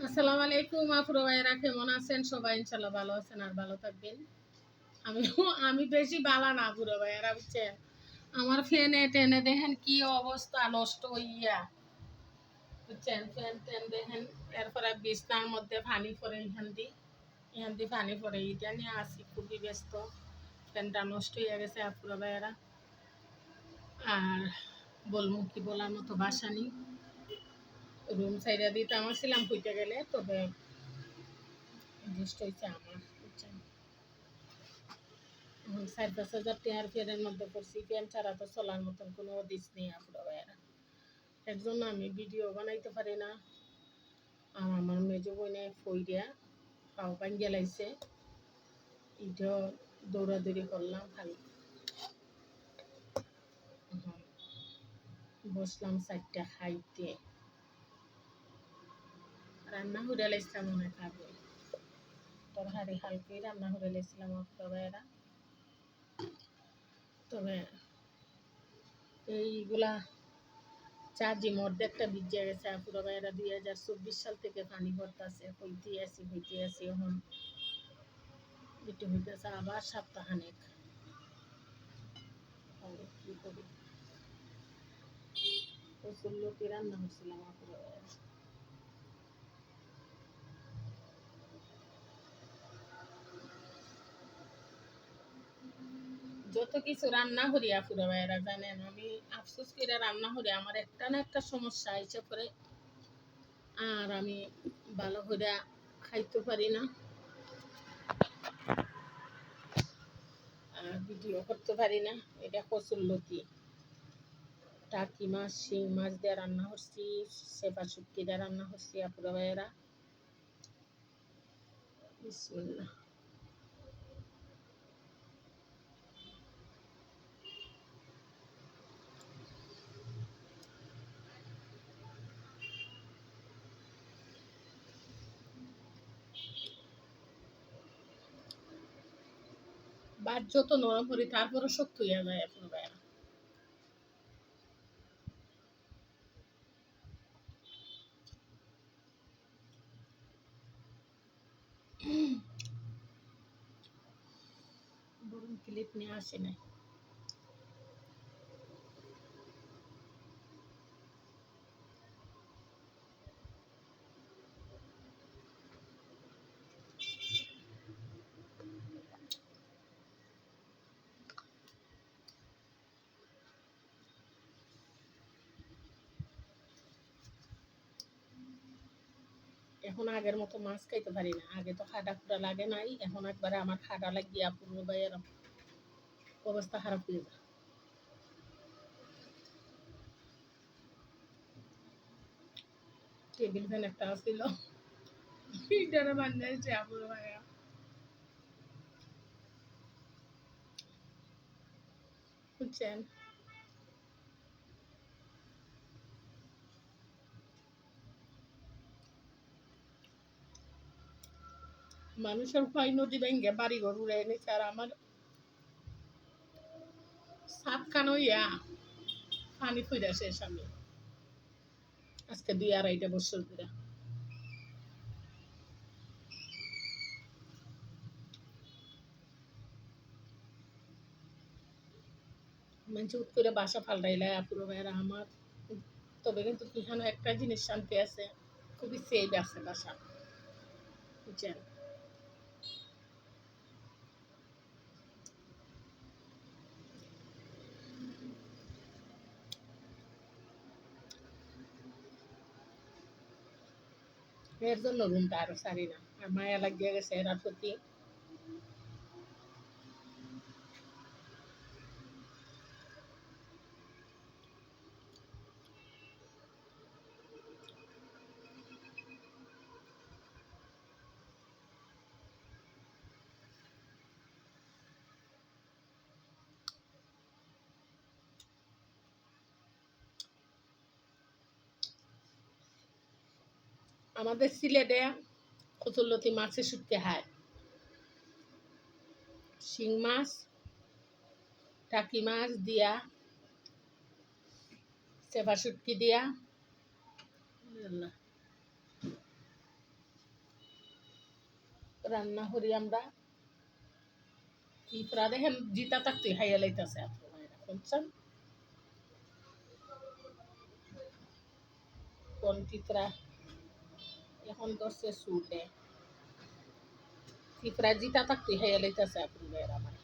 আসসালামু আলাইকুম আপুরা ভাইয়েরা, কেমন আছেন সবাই? ইনশাল্লাহ ভালো আছেন আর ভালো থাকবেন। আমি বেশি ভালো না আপুরা ভাইয়েরা, বুঝছেন? আমার ফ্যানে টেনে দেখেন কি অবস্থা, নষ্ট হইয়া, বুঝছেন? ফ্যান টেন দেখেন, এরপরে বিছনার মধ্যে পানি পড়ে, এখান দি পানি পড়ে, এটা নিয়ে আসি খুবই ব্যস্ত। ফ্যানটা নষ্ট হয়ে গেছে আপুরা ভাইয়েরা। আর বলবো কি, বলার মতো বাসা নেই। রুম সাইডা দিতে আমার ছিলাম ফুটে গেলে, তবে জিনিসটা হচ্ছে আমার, বুঝছেন? 4,000-5,000 টাকার ফ্যানের মধ্যে পড়ছি, ফ্যান ছাড়া তো চলার মতন কোনো দিস নেই আপুরা ভাইয়েরা। এর জন্য আমি ভিডিও বানাইতে পারি না। আর আমার মেজো বোনে ফইরিয়া পাও ভাঙ্গিয়া লাইছে, এটাও দৌড়াদৌড়ি করলাম খালি। বসলাম 4টা খাইতে, রান্না করে লাইছিলাম মনে খাবে, তরকারি হালকাই রান্না করে লাইছিলাম আপুরা ভাইয়েরা। তবে এইগুলা চার্জি অর্ধেকটা ভিজে গেছে আপুরা ভাইয়েরা। 2024 সাল থেকে পানি পড়তেছে, হইতে আসি এখন একটু হইতেছে আবার সপ্তাহখানেক। কি করি, প্রচুর লোকই রান্না করছিলাম আপুরা ভাইয়েরা। যত কিছু রান্না করি আপুরা ভাইয়েরা, জানেন আমি আফসোস করে রান্না করি, আমার একটা না একটা সমস্যা এসে পড়ে, আর আমি ভালো করে খাইতে পারি না, আর ভিডিও করতে পারি না। এটা কচুর লতি, টাকি মাছ, শিং মাছ দিয়ে রান্না করছি, সেপা শুটকি দিয়ে রান্না করছি আপুরা ভাইয়েরা। বিসমিল্লাহ। ভাত যত নরম করি তারপরে শক্ত হইয়া যায় আপুরা ভাইয়েরা। বরং ক্লিপ নিয়ে আসি নাই। এখন আগের মতো মাছ খাইতে পারি না, আগে তো খাটা খুঁটা লাগে নাই, এখন একবারে আমার খাটা লাগিয়া পুরো ভাইয়ের অবস্থা খারাপ হয়ে যায়। টেবিল ফ্যান একটা আসছিল, এটারে বান্ধাইছে আপুরো ভাইয়া। বুঝছেন? মানুষের ক্ষয় নদী ভেঙে বাড়ি ঘর উড়ে এনেছে, আর আমার সাপ খান হইয়া পানি ফুইরা শেষ আমি, আজকে 2-2.5 বছর ধরে। মানুষ উঠ করে বাসা পাল্টাইলে আপুরো ভাইয়েরা আমার। তবে কিন্তু এখানে একটা জিনিস শান্তি আছে, খুবই সেফ আছে বাসা, বুঝছেন? এর জন্য রুমটা আরো সারি না, আর মায়া লাগিয়ে গেছে এরার প্রতি। আমাদের সিলেটে কচুরলতি মাছের শুটকি খায়, শিং মাছ, টাকি মাছ দিয়া, চেপা শুটকি দিয়া। আল্লাহ, রান্না করি আমরা পিঁপড়া দেখেন জিতা থাকতে হাইয়া লাইতেছে আপনার ভাইরা বুঝছেন কোন পিঁপড়া এখন ধরছে সুটে পিঁপড়া জিতা থাকতে হাইয়া লাইতেছে আপনার ভাইরা আমার